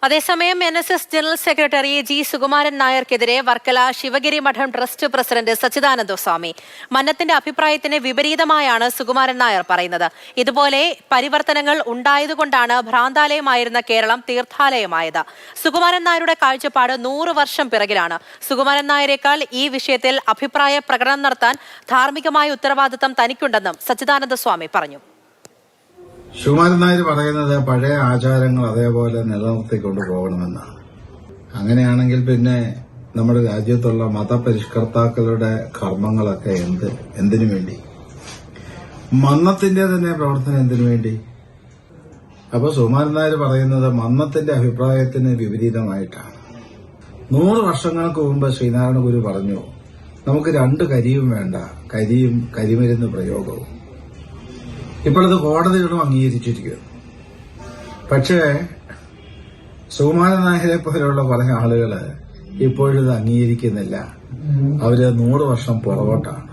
അതേസമയം NSS general secretary G Sukumaran നായർക്കെതിരെ Varkala Sivagiri Mutt trust president Sachidananda Swami. മന്നത്തിന്റെ അഭിപ്രായത്തിന് വിപരീതമായാണ് സുകുമാരൻ നായർ പറയുന്നത്. ഇതുപോലെ പരിവർത്തനങ്ങൾ ഉണ്ടായതുകൊണ്ടാണ് ഭ്രാന്താലയമായിരുന്ന കേരളം തീർത്ഥാലയമായത്. സുകുമാരൻ നായരുടെ കാഴ്ചപ്പാട് 100 വർഷം പിറകിലാണ്. സുകുമാരൻ നായരേക്കാൾ ഈ വിഷയത്തിൽ അഭിപ്രായ പ്രകടനം നടത്താൻ ധാർമ്മികമായ ഉത്തരവാദിത്തം തനിക്കുണ്ടെന്നും സച്ചിദാനന്ദ സ്വാമി പറഞ്ഞു. സുകുമാരൻ നായർ പറയുന്നത് പഴയ ആചാരങ്ങൾ അതേപോലെ നിലനിർത്തിക്കൊണ്ടു പോകണമെന്നാണ്. അങ്ങനെയാണെങ്കിൽ പിന്നെ നമ്മുടെ രാജ്യത്തുള്ള മതപരിഷ്കർത്താക്കളുടെ കർമ്മങ്ങളൊക്കെ എന്തിനു വേണ്ടി? മന്നത്തിന്റെ തന്നെ പ്രവർത്തനം എന്തിനു വേണ്ടി? അപ്പൊ സുകുമാരൻ നായർ പറയുന്നത് മന്നത്തിന്റെ അഭിപ്രായത്തിന് വിപരീതമായിട്ടാണ്. 100 വർഷങ്ങൾക്ക് മുമ്പ് ശ്രീനാരായണ ഗുരു പറഞ്ഞു, നമുക്ക് 2 കരിയും വേണ്ട, കരിയും കരിമരുന്ന് പ്രയോഗവും. ഇപ്പോഴത് കോടതികളും അംഗീകരിച്ചിരിക്കുന്നു. പക്ഷേ സുകുമാരൻ നായരെ പോലെയുള്ള കുറെ ആളുകള് ഇപ്പോഴിത് അംഗീകരിക്കുന്നില്ല. അവര് 100 വർഷം പുറകോട്ടാണ്.